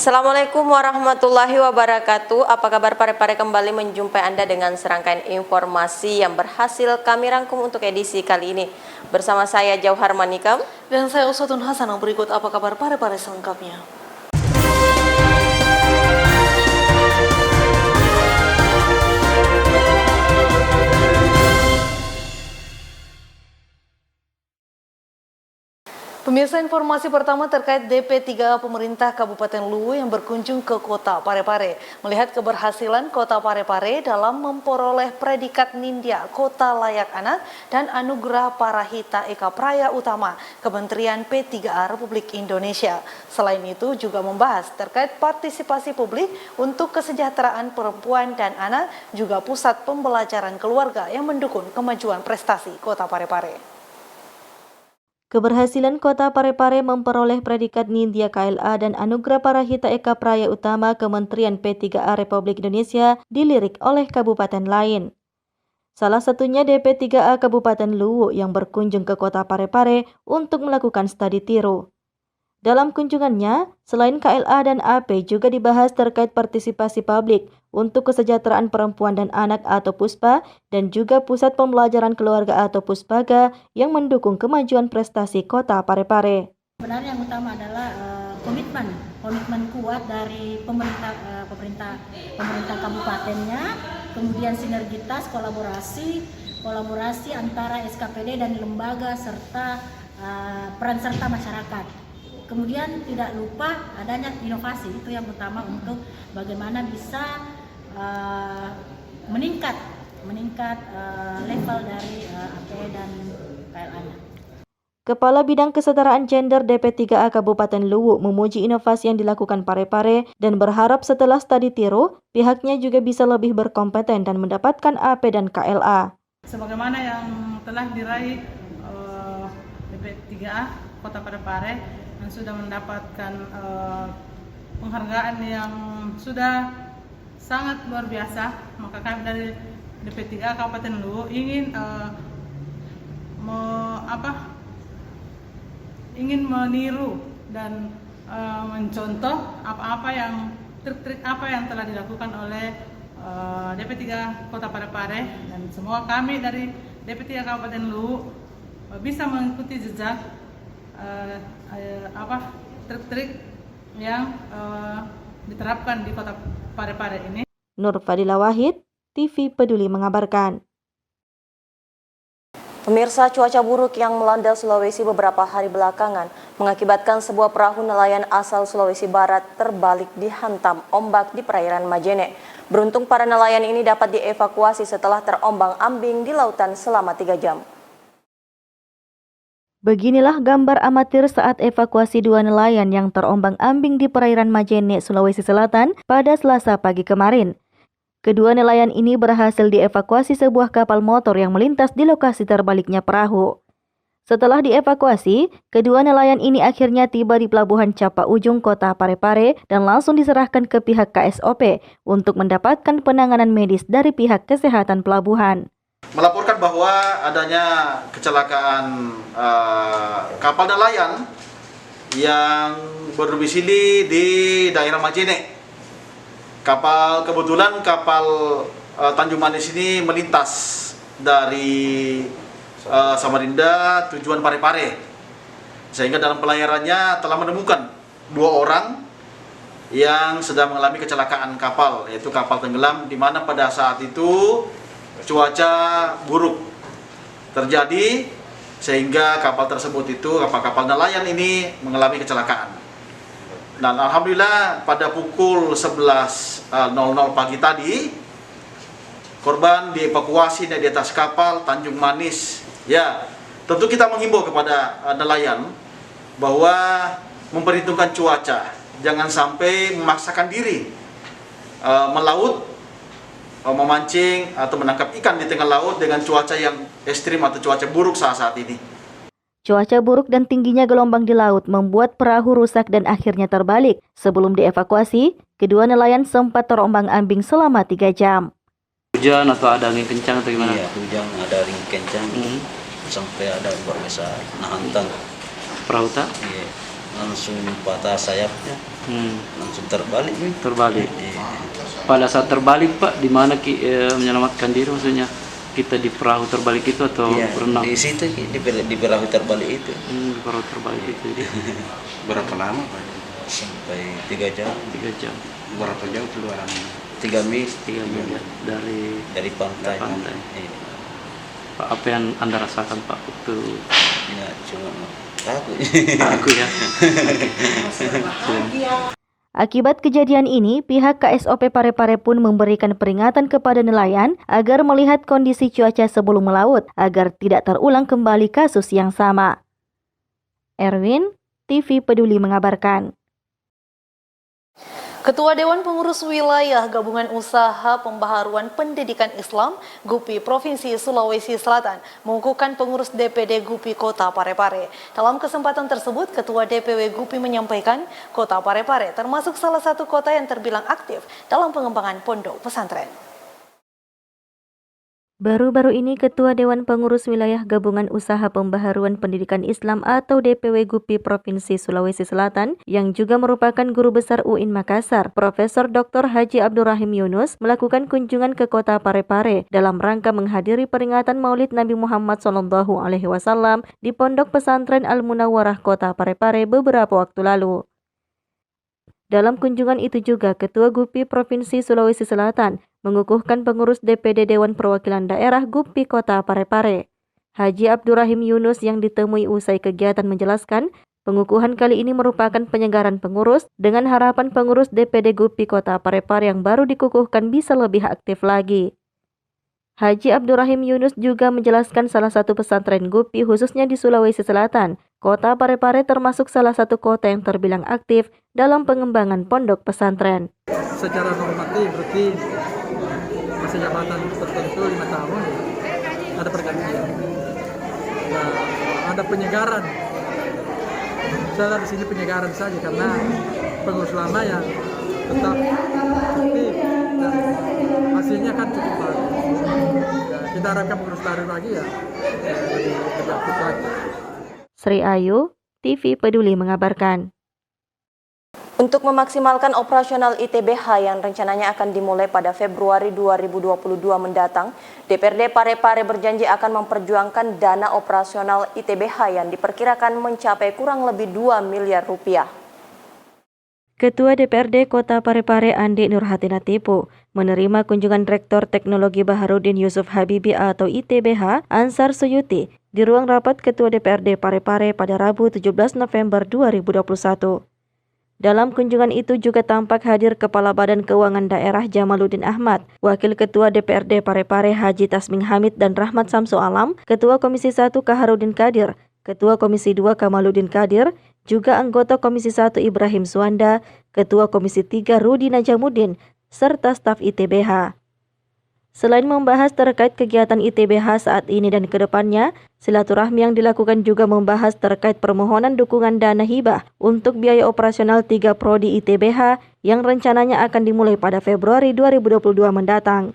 Assalamualaikum warahmatullahi wabarakatuh. Apa kabar pare-pare, kembali menjumpai Anda dengan serangkaian informasi yang berhasil kami rangkum untuk edisi kali ini. Bersama saya Jauhar Manikam dan saya Uswatun Hasanah. Berikut apa kabar pare-pare selengkapnya. Pemirsa, informasi pertama terkait DP3A pemerintah Kabupaten Luwu yang berkunjung ke Kota Parepare. Melihat keberhasilan Kota Parepare dalam memperoleh predikat Nindya Kota Layak Anak dan Anugerah Parahita Eka Praya Utama Kementerian P3A Republik Indonesia. Selain itu juga membahas terkait partisipasi publik untuk kesejahteraan perempuan dan anak, juga pusat pembelajaran keluarga yang mendukung kemajuan prestasi Kota Parepare. Keberhasilan Kota Parepare memperoleh predikat Nindya KLA dan Anugerah Parahita Eka Praya Utama Kementerian P3A Republik Indonesia dilirik oleh kabupaten lain. Salah satunya DP3A Kabupaten Luwu yang berkunjung ke Kota Parepare untuk melakukan studi tiru. Dalam kunjungannya, selain KLA dan AP juga dibahas terkait partisipasi publik untuk kesejahteraan perempuan dan anak atau PUSPA dan juga Pusat Pembelajaran Keluarga atau PUSPAGA yang mendukung kemajuan prestasi Kota Parepare. Sebenarnya yang utama adalah komitmen kuat dari pemerintah kabupatennya, kemudian sinergitas kolaborasi antara SKPD dan lembaga serta peran serta masyarakat. Kemudian tidak lupa adanya inovasi, itu yang utama untuk bagaimana bisa meningkat level dari APE dan KLA-nya. Kepala Bidang Kesetaraan Gender DP3A Kabupaten Luwu memuji inovasi yang dilakukan Parepare dan berharap setelah studi tiru, pihaknya juga bisa lebih berkompeten dan mendapatkan AP dan KLA. Sebagaimana yang telah diraih DP3A Kota Parepare yang sudah mendapatkan penghargaan yang sudah sangat luar biasa, maka kami dari DP3A Kabupaten Luwu ingin meniru dan mencontoh trik-trik apa yang telah dilakukan oleh DP3 Kota Parepare, dan semua kami dari DP3 Kabupaten Luwu bisa mengikuti jejak trik-trik yang diterapkan di Kota Parepare ini. Nur Fadila Wahid, TV Peduli mengabarkan. Pemirsa, cuaca buruk yang melanda Sulawesi beberapa hari belakangan mengakibatkan sebuah perahu nelayan asal Sulawesi Barat terbalik dihantam ombak di perairan Majene. Beruntung para nelayan ini dapat dievakuasi setelah terombang-ambing di lautan selama 3 jam. Beginilah gambar amatir saat evakuasi 2 nelayan yang terombang-ambing di perairan Majene, Sulawesi Selatan pada Selasa pagi kemarin. Kedua nelayan ini berhasil dievakuasi sebuah kapal motor yang melintas di lokasi terbaliknya perahu. Setelah dievakuasi, kedua nelayan ini akhirnya tiba di Pelabuhan Capa Ujung Kota Parepare dan langsung diserahkan ke pihak KSOP untuk mendapatkan penanganan medis dari pihak kesehatan pelabuhan. Melaporkan bahwa adanya kecelakaan kapal nelayan yang berdomisili di daerah Majene. Kebetulan kapal Tanjung Manis ini melintas dari Samarinda tujuan Parepare, sehingga dalam pelayarannya telah menemukan 2 orang yang sedang mengalami kecelakaan kapal, yaitu kapal tenggelam, di mana pada saat itu cuaca buruk terjadi sehingga kapal kapal nelayan ini mengalami kecelakaan. Dan alhamdulillah pada pukul 11.00 pagi tadi korban dievakuasi dari atas kapal Tanjung Manis. Ya, tentu kita menghimbau kepada nelayan bahwa memperhitungkan cuaca, jangan sampai memaksakan diri melaut, memancing atau menangkap ikan di tengah laut dengan cuaca yang ekstrim atau cuaca buruk saat ini. Cuaca buruk dan tingginya gelombang di laut membuat perahu rusak dan akhirnya terbalik. Sebelum dievakuasi, kedua nelayan sempat terombang-ambing selama 3 jam. Hujan atau ada angin kencang atau gimana? Iya, hujan, ada angin kencang, sampai ada ombak besar, nah hantam. Perahu tak? Iya, langsung patah sayapnya. langsung terbalik nih. Terbalik. Iya. Pada saat terbalik Pak, di mana menyelamatkan diri maksudnya? Kita di perahu terbalik itu atau Iya, berenang? di situ di perahu terbalik itu Di perahu terbalik itu. Jadi Berapa lama Pak? sampai 3 jam, 3 jam, Berapa jauh keluaran? 3 mil 3 mil ya, dari pantai. pantai. Iya. Pak, apa yang Anda rasakan Pak waktu Ya, cuma takut. aku ya? Akibat kejadian ini, pihak KSOP Parepare pun memberikan peringatan kepada nelayan agar melihat kondisi cuaca sebelum melaut agar tidak terulang kembali kasus yang sama. Erwin, TV Peduli mengabarkan. Ketua Dewan Pengurus Wilayah Gabungan Usaha Pembaharuan Pendidikan Islam GUPI Provinsi Sulawesi Selatan mengukuhkan pengurus DPD GUPI Kota Parepare. Dalam kesempatan tersebut, Ketua DPW GUPI menyampaikan Kota Parepare termasuk salah satu kota yang terbilang aktif dalam pengembangan pondok pesantren. Baru-baru ini Ketua Dewan Pengurus Wilayah Gabungan Usaha Pembaharuan Pendidikan Islam atau DPW GUPI Provinsi Sulawesi Selatan yang juga merupakan Guru Besar UIN Makassar, Profesor Dr. Haji Abdurrahim Yunus melakukan kunjungan ke Kota Parepare dalam rangka menghadiri peringatan Maulid Nabi Muhammad SAW di Pondok Pesantren Al-Munawwarah Kota Parepare beberapa waktu lalu. Dalam kunjungan itu juga Ketua GUPI Provinsi Sulawesi Selatan mengukuhkan pengurus DPD Dewan Perwakilan Daerah GUPI Kota Parepare. Haji Abdurrahim Yunus yang ditemui usai kegiatan menjelaskan, pengukuhan kali ini merupakan penyegaran pengurus dengan harapan pengurus DPD GUPI Kota Parepare yang baru dikukuhkan bisa lebih aktif lagi. Haji Abdurrahim Yunus juga menjelaskan salah satu pesantren GUPI khususnya di Sulawesi Selatan, Kota Parepare termasuk salah satu kota yang terbilang aktif dalam pengembangan pondok pesantren. Secara normatif berarti masa jabatan tertentu 5 tahun ada pergantian. Nah, ada penyegaran. Saya di sini penyegaran saja karena pengurus lama yang tetap aktif dan hasilnya kan cukup bagus. Ya, kita harapkan pengurus baru lagi ya lebih aktif lagi. Sri Ayu, TV Peduli mengabarkan. Untuk memaksimalkan operasional ITBH yang rencananya akan dimulai pada Februari 2022 mendatang, DPRD Parepare berjanji akan memperjuangkan dana operasional ITBH yang diperkirakan mencapai kurang lebih 2 miliar rupiah. Ketua DPRD Kota Parepare Andi Nurhati Natipo menerima kunjungan Rektor Teknologi Baharudin Yusuf Habibi atau ITBH Ansar Suyuti di ruang rapat Ketua DPRD Parepare pada Rabu 17 November 2021. Dalam kunjungan itu juga tampak hadir Kepala Badan Keuangan Daerah Jamaluddin Ahmad, Wakil Ketua DPRD Parepare Haji Tasming Hamid dan Rahmat Samsu Alam, Ketua Komisi 1 Kaharudin Kadir, Ketua Komisi 2 Kamaluddin Kadir, juga anggota Komisi 1 Ibrahim Suwanda, Ketua Komisi 3 Rudi Najamuddin, serta staf ITBH. Selain membahas terkait kegiatan ITBH saat ini dan ke depannya, silaturahmi yang dilakukan juga membahas terkait permohonan dukungan dana hibah untuk biaya operasional 3 prodi ITBH yang rencananya akan dimulai pada Februari 2022 mendatang.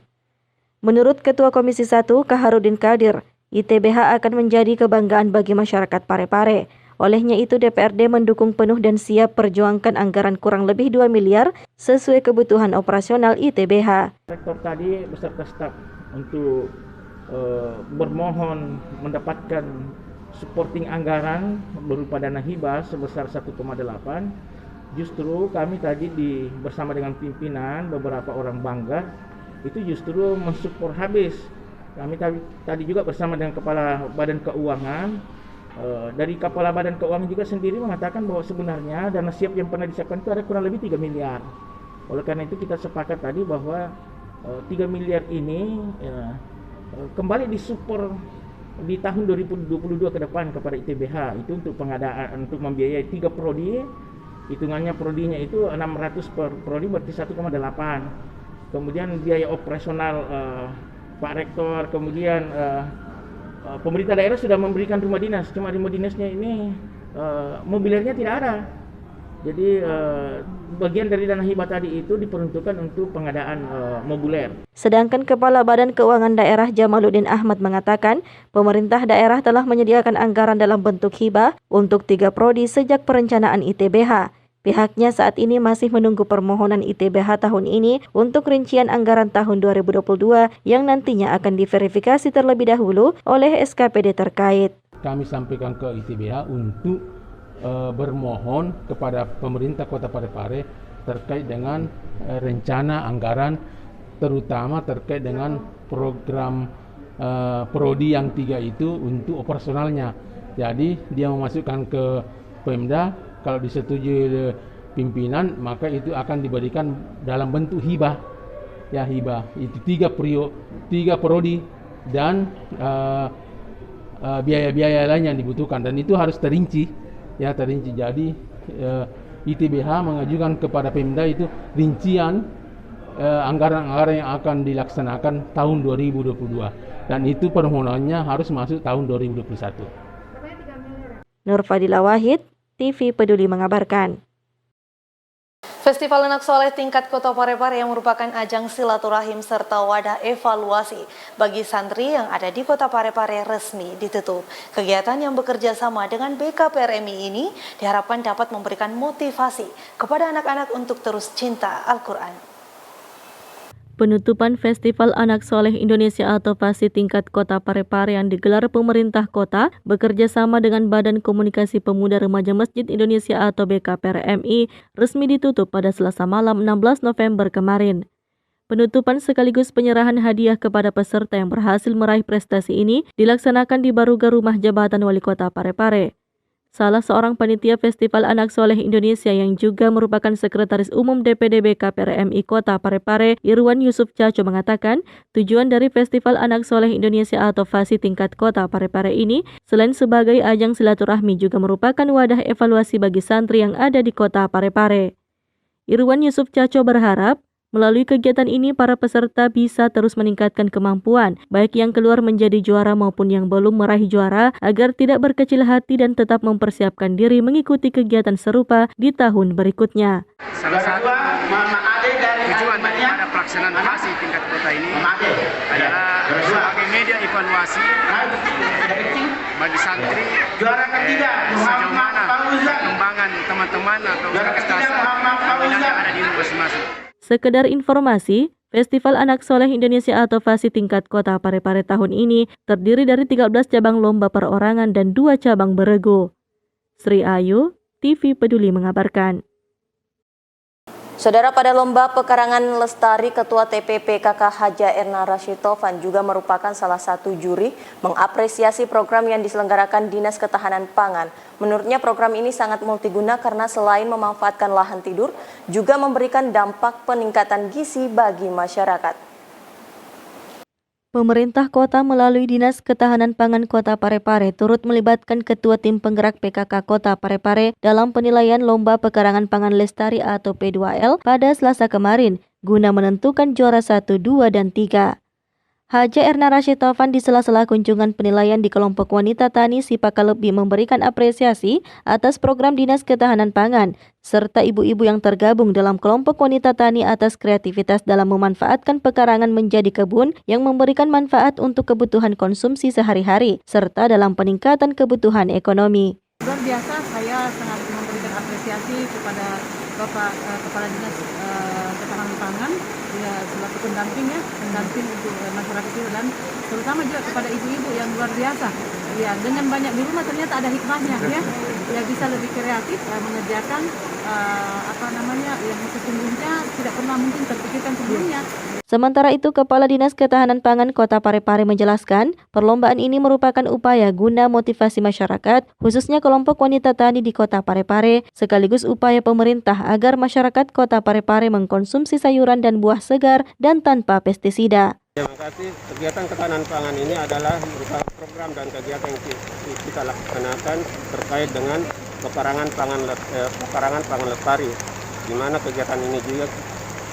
Menurut Ketua Komisi 1 Kaharudin Kadir, ITBH akan menjadi kebanggaan bagi masyarakat Parepare. Olehnya itu DPRD mendukung penuh dan siap perjuangkan anggaran kurang lebih 2 miliar sesuai kebutuhan operasional ITBH. Rektor tadi beserta staf untuk bermohon mendapatkan supporting anggaran berupa dana hibah sebesar 1,8. Justru kami tadi bersama dengan pimpinan beberapa orang banggar itu justru mensupport habis. Kami tadi juga bersama dengan Kepala Badan Keuangan. Dari Kepala Badan Keuangan juga sendiri mengatakan bahwa sebenarnya dana siap yang pernah disiapkan itu ada kurang lebih 3 miliar. Oleh karena itu kita sepakat tadi bahwa 3 miliar ini kembali disupport di tahun 2022 ke depan kepada ITBH. Itu untuk pengadaan, untuk membiayai 3 prodi. Hitungannya prodinya itu 600 per prodi berarti 1,8. Kemudian biaya operasional Pak Rektor, kemudian pemerintah daerah sudah memberikan rumah dinas, cuma rumah dinasnya ini mobiliernya tidak ada. Jadi bagian dari dana hibah tadi itu diperuntukkan untuk pengadaan mobiler. Sedangkan Kepala Badan Keuangan Daerah Jamaluddin Ahmad mengatakan, pemerintah daerah telah menyediakan anggaran dalam bentuk hibah untuk 3 prodi sejak perencanaan ITBH. Pihaknya saat ini masih menunggu permohonan ITBH tahun ini untuk rincian anggaran tahun 2022 yang nantinya akan diverifikasi terlebih dahulu oleh SKPD terkait. Kami sampaikan ke ITBH untuk bermohon kepada pemerintah Kota Parepare terkait dengan rencana anggaran, terutama terkait dengan program Prodi yang 3 itu untuk operasionalnya. Jadi dia memasukkan ke Pemda, kalau disetujui pimpinan maka itu akan diberikan dalam bentuk hibah. Ya, hibah. Itu 3 prodi dan biaya-biaya lain yang dibutuhkan, dan itu harus terinci. Ya, terinci. Jadi ITBH mengajukan kepada Pemda itu rincian anggaran-anggaran yang akan dilaksanakan tahun 2022, dan itu permohonannya harus masuk tahun 2021. Nur Fadila Wahid, TV Peduli mengabarkan. Festival Anak Soleh tingkat Kota Parepare yang merupakan ajang silaturahim serta wadah evaluasi bagi santri yang ada di Kota Parepare resmi ditutup. Kegiatan yang bekerja sama dengan BKPRMI ini diharapkan dapat memberikan motivasi kepada anak-anak untuk terus cinta Al-Quran. Penutupan Festival Anak Soleh Indonesia atau FASI tingkat Kota Parepare yang digelar pemerintah kota bekerja sama dengan Badan Komunikasi Pemuda Remaja Masjid Indonesia atau BKPRMI resmi ditutup pada Selasa malam 16 November kemarin. Penutupan sekaligus penyerahan hadiah kepada peserta yang berhasil meraih prestasi ini dilaksanakan di Baruga Rumah Jabatan Wali Kota Parepare. Salah seorang panitia Festival Anak Soleh Indonesia yang juga merupakan Sekretaris Umum DPD BKPRMI Kota Parepare, Irwan Yusuf Caco mengatakan, tujuan dari Festival Anak Soleh Indonesia atau FASI tingkat Kota Parepare ini, selain sebagai ajang silaturahmi juga merupakan wadah evaluasi bagi santri yang ada di Kota Parepare. Irwan Yusuf Caco berharap, melalui kegiatan ini para peserta bisa terus meningkatkan kemampuan, baik yang keluar menjadi juara maupun yang belum meraih juara, agar tidak berkecil hati dan tetap mempersiapkan diri mengikuti kegiatan serupa di tahun berikutnya. Salah satu tujuan daripada pelaksanaan FASI tingkat kota ini adalah sebagai media evaluasi bagi santri sejauh mana perkembangan teman-teman atau prestasi yang ada di masing-masing. Sekedar informasi, Festival Anak Soleh Indonesia atau FASI tingkat Kota Parepare tahun ini terdiri dari 13 cabang lomba perorangan dan 2 cabang beregu. Sri Ayu, TV Peduli mengabarkan. Saudara, pada lomba pekarangan lestari, Ketua TPP KK Haja Erna Rashitovan juga merupakan salah satu juri mengapresiasi program yang diselenggarakan Dinas Ketahanan Pangan. Menurutnya program ini sangat multiguna karena selain memanfaatkan lahan tidur, juga memberikan dampak peningkatan gizi bagi masyarakat. Pemerintah kota melalui Dinas Ketahanan Pangan Kota Parepare turut melibatkan Ketua Tim Penggerak PKK Kota Parepare dalam penilaian Lomba Pekarangan Pangan Lestari atau P2L pada Selasa kemarin, guna menentukan juara 1, 2, dan 3. Haja Erna Rashitovan di sela-sela kunjungan penilaian di kelompok wanita tani Sipakalebi memberikan apresiasi atas program Dinas Ketahanan Pangan, serta ibu-ibu yang tergabung dalam kelompok wanita tani atas kreativitas dalam memanfaatkan pekarangan menjadi kebun yang memberikan manfaat untuk kebutuhan konsumsi sehari-hari, serta dalam peningkatan kebutuhan ekonomi. Luar biasa, saya sangat memberikan apresiasi kepada Bapak Kepala Dinas Ketahanan Pangan, dia selaku pendamping untuk masyarakat itu, dan terutama juga kepada ibu-ibu yang luar biasa. Ya, dengan banyak di rumah ternyata ada hikmahnya ya bisa lebih kreatif mengerjakan yang sesungguhnya tidak pernah mungkin terpikirkan sebelumnya. Sementara itu, Kepala Dinas Ketahanan Pangan Kota Parepare menjelaskan, perlombaan ini merupakan upaya guna motivasi masyarakat, khususnya kelompok wanita tani di Kota Parepare, sekaligus upaya pemerintah agar masyarakat Kota Parepare mengkonsumsi sayuran dan buah segar dan tanpa pestisida. Terima kasih. Kegiatan ketahanan pangan ini adalah merupakan program dan kegiatan yang kita laksanakan terkait dengan pekarangan pangan lestari, di mana kegiatan ini juga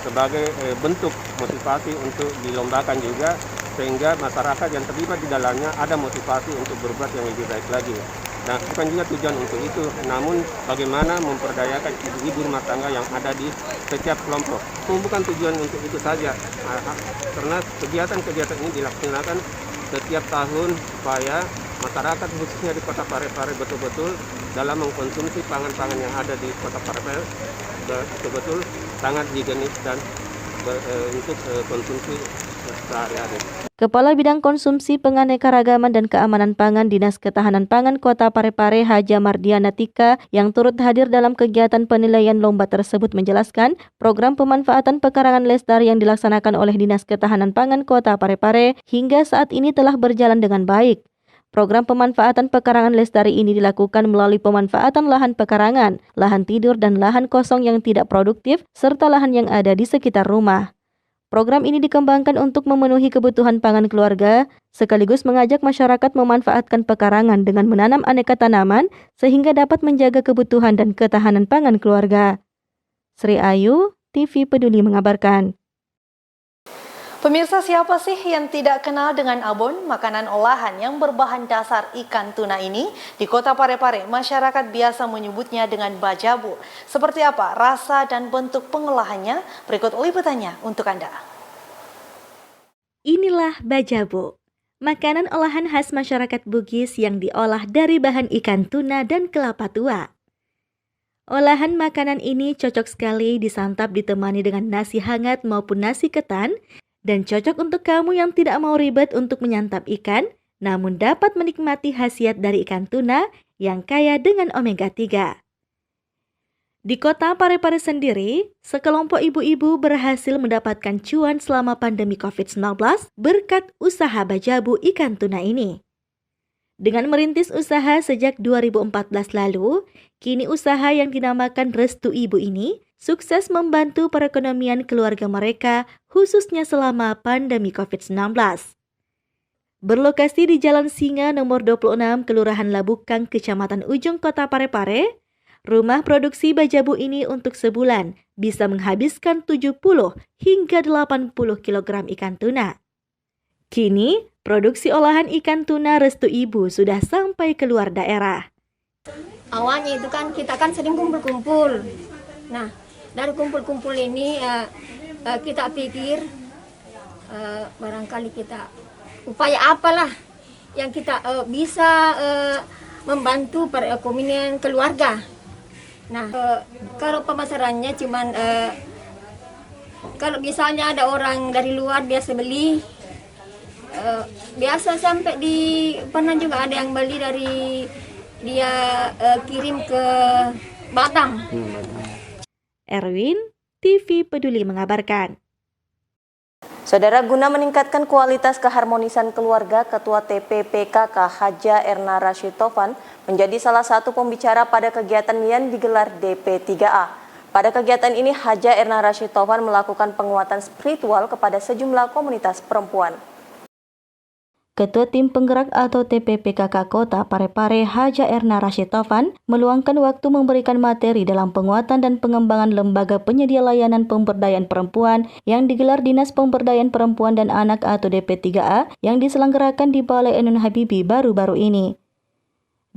sebagai bentuk motivasi untuk dilombakan juga, sehingga masyarakat yang terlibat di dalamnya ada motivasi untuk berbuat yang lebih baik lagi. Nah, bukan juga tujuan untuk itu, namun bagaimana memperdayakan ibu-ibu rumah tangga yang ada di setiap kelompok. Bukan tujuan untuk itu saja, karena kegiatan-kegiatan ini dilaksanakan setiap tahun supaya masyarakat khususnya di Kota Parepare betul-betul dalam mengkonsumsi pangan-pangan yang ada di Kota Parepare betul-betul sangat higienis dan untuk konsumsi sehari-hari. Kepala Bidang Konsumsi Penganekaragaman dan Keamanan Pangan Dinas Ketahanan Pangan Kota Parepare Haja Mardiana Tika yang turut hadir dalam kegiatan penilaian lomba tersebut menjelaskan program pemanfaatan pekarangan lestari yang dilaksanakan oleh Dinas Ketahanan Pangan Kota Parepare hingga saat ini telah berjalan dengan baik. Program pemanfaatan pekarangan lestari ini dilakukan melalui pemanfaatan lahan pekarangan, lahan tidur dan lahan kosong yang tidak produktif serta lahan yang ada di sekitar rumah. Program ini dikembangkan untuk memenuhi kebutuhan pangan keluarga, sekaligus mengajak masyarakat memanfaatkan pekarangan dengan menanam aneka tanaman sehingga dapat menjaga kebutuhan dan ketahanan pangan keluarga. Sri Ayu, TV Peduli mengabarkan. Pemirsa, siapa sih yang tidak kenal dengan abon, makanan olahan yang berbahan dasar ikan tuna ini? Di Kota Parepare, masyarakat biasa menyebutnya dengan bajabu. Seperti apa rasa dan bentuk pengolahannya? Berikut liputannya untuk Anda. Inilah bajabu, makanan olahan khas masyarakat Bugis yang diolah dari bahan ikan tuna dan kelapa tua. Olahan makanan ini cocok sekali disantap ditemani dengan nasi hangat maupun nasi ketan, dan cocok untuk kamu yang tidak mau ribet untuk menyantap ikan, namun dapat menikmati khasiat dari ikan tuna yang kaya dengan omega 3. Di Kota Parepare sendiri, sekelompok ibu-ibu berhasil mendapatkan cuan selama pandemi COVID-19 berkat usaha bajabu ikan tuna ini. Dengan merintis usaha sejak 2014 lalu, kini usaha yang dinamakan Restu Ibu ini sukses membantu perekonomian keluarga mereka, khususnya selama pandemi COVID-19. Berlokasi di Jalan Singa nomor 26, Kelurahan Labukang, Kecamatan Ujung, Kota Parepare, rumah produksi bajabu ini untuk sebulan bisa menghabiskan 70 hingga 80 kg ikan tuna. Kini, produksi olahan ikan tuna Restu Ibu sudah sampai keluar daerah. Awalnya itu kan kita kan sering kumpul-kumpul. Nah, dari kumpul-kumpul ini kita pikir barangkali kita upaya apalah yang kita bisa membantu perekonomian keluarga. Nah, kalau pemasarannya cuman kalau misalnya ada orang dari luar biasa beli, biasa sampai pernah juga ada yang beli dari dia kirim ke Batam. Erwin, TV Peduli mengabarkan. Saudara, guna meningkatkan kualitas keharmonisan keluarga, Ketua TPPKK Haja Erna Rashid Tovan menjadi salah satu pembicara pada kegiatan yang digelar DP3A. Pada kegiatan ini, Haja Erna Rashid Tovan melakukan penguatan spiritual kepada sejumlah komunitas perempuan. Ketua Tim Penggerak atau TPPKK Kota Parepare Haja Erna Rashid Tovan meluangkan waktu memberikan materi dalam penguatan dan pengembangan lembaga penyedia layanan pemberdayaan perempuan yang digelar Dinas Pemberdayaan Perempuan dan Anak atau DP3A yang diselenggarakan di Balai Enun Habibi baru-baru ini.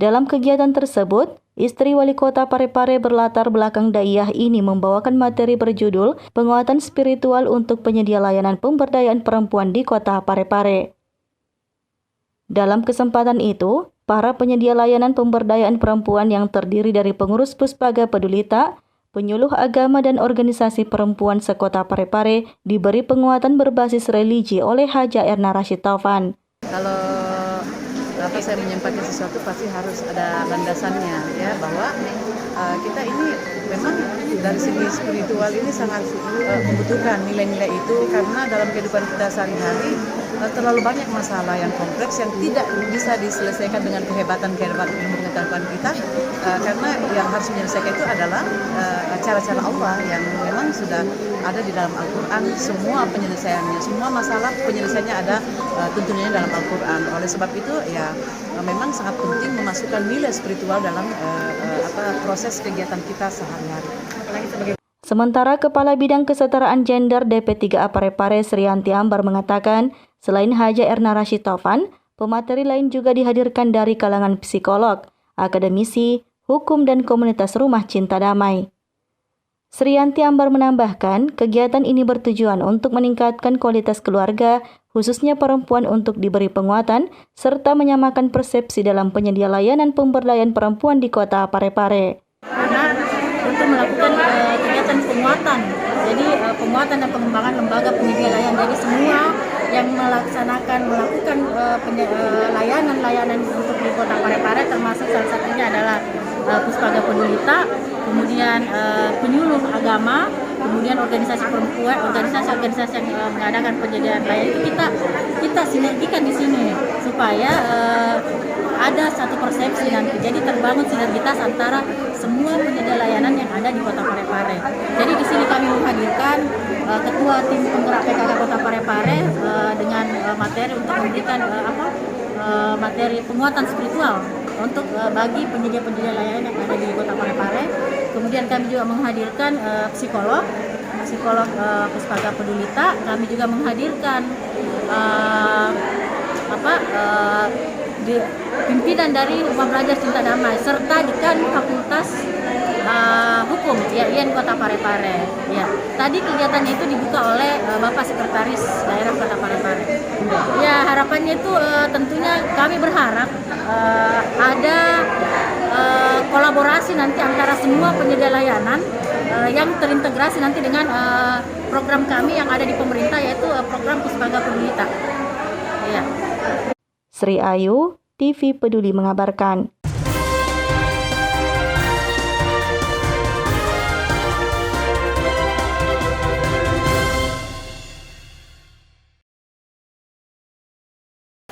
Dalam kegiatan tersebut, istri Wali Kota Parepare berlatar belakang daiyah ini membawakan materi berjudul Penguatan Spiritual untuk Penyedia Layanan Pemberdayaan Perempuan di Kota Parepare. Dalam kesempatan itu, para penyedia layanan pemberdayaan perempuan yang terdiri dari pengurus Puspaga Pedulita, penyuluh agama dan organisasi perempuan sekota Parepare diberi penguatan berbasis religi oleh Haja Erna Rashid Tovan. Kalau saya menyampaikan sesuatu pasti harus ada landasannya, ya, bahwa kita ini memang dari segi spiritual ini sangat membutuhkan nilai-nilai itu, karena dalam kehidupan kita sehari-hari terlalu banyak masalah yang kompleks yang tidak bisa diselesaikan dengan kehebatan ilmu pengetahuan kita, karena yang harus menyelesaikan itu adalah cara-cara Allah yang memang sudah ada di dalam Al-Quran. Semua penyelesaiannya, semua masalah penyelesaiannya ada tuntunannya dalam Al-Quran. Oleh sebab itu ya memang sangat penting memasukkan nilai spiritual dalam proses kegiatan kita sehari-hari. Sementara Kepala Bidang Kesetaraan Gender DP3A Parepare Srianti Ambar mengatakan, selain Haja Erna Rashid Tovan, pemateri lain juga dihadirkan dari kalangan psikolog, akademisi, hukum dan komunitas rumah cinta damai. Sriyanti Ambar menambahkan, kegiatan ini bertujuan untuk meningkatkan kualitas keluarga, khususnya perempuan untuk diberi penguatan, serta menyamakan persepsi dalam penyedia layanan pemberdayaan perempuan di Kota Parepare. Karena untuk melakukan kegiatan penguatan, jadi penguatan dan pengembangan lembaga penyedia layanan. Jadi semua yang melakukan layanan-layanan untuk di Kota Parepare, termasuk salah satunya adalah Puspaga Pedulita, kemudian penyuluh agama, kemudian organisasi perempuan, organisasi-organisasi yang mengadakan penyediaan layanan itu kita sinergikan di sini supaya ada satu persepsi nanti. Jadi terbangun sinergitas antara semua penyedia layanan yang ada di Kota Parepare. Jadi di sini kami menghadirkan ketua tim penggerak PKK Kota Parepare dengan materi untuk memberikan materi penguatan spiritual untuk bagi penyedia-penyedia layanan yang ada di Kota Parepare. Kemudian kami juga menghadirkan psikolog Puspaga Pedulita. Kami juga menghadirkan pimpinan dari Rumah Belajar Cinta Damai serta dekan Fakultas Hukum IAIN Kota Parepare. Ya, tadi kegiatannya itu dibuka oleh Bapak Sekretaris Daerah Kota Parepare. Ya, harapannya itu tentunya kami berharap ada kolaborasi nanti antara semua penyedia layanan yang terintegrasi nanti dengan program kami yang ada di pemerintah, yaitu program Puspaga Pedulita. Ya. Sri Ayu, TV Peduli mengabarkan.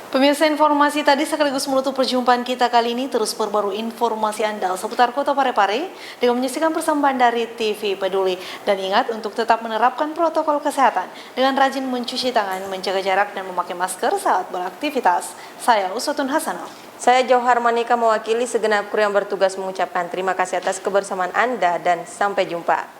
Pemirsa, informasi tadi sekaligus menutup perjumpaan kita kali ini. Terus perbarui informasi Anda seputar Kota Parepare dengan menyaksikan persembahan dari TV Peduli. Dan ingat untuk tetap menerapkan protokol kesehatan dengan rajin mencuci tangan, menjaga jarak dan memakai masker saat beraktivitas. Saya Uswatun Hasanov. Saya Johar Manika mewakili segenap kru yang bertugas mengucapkan terima kasih atas kebersamaan Anda dan sampai jumpa.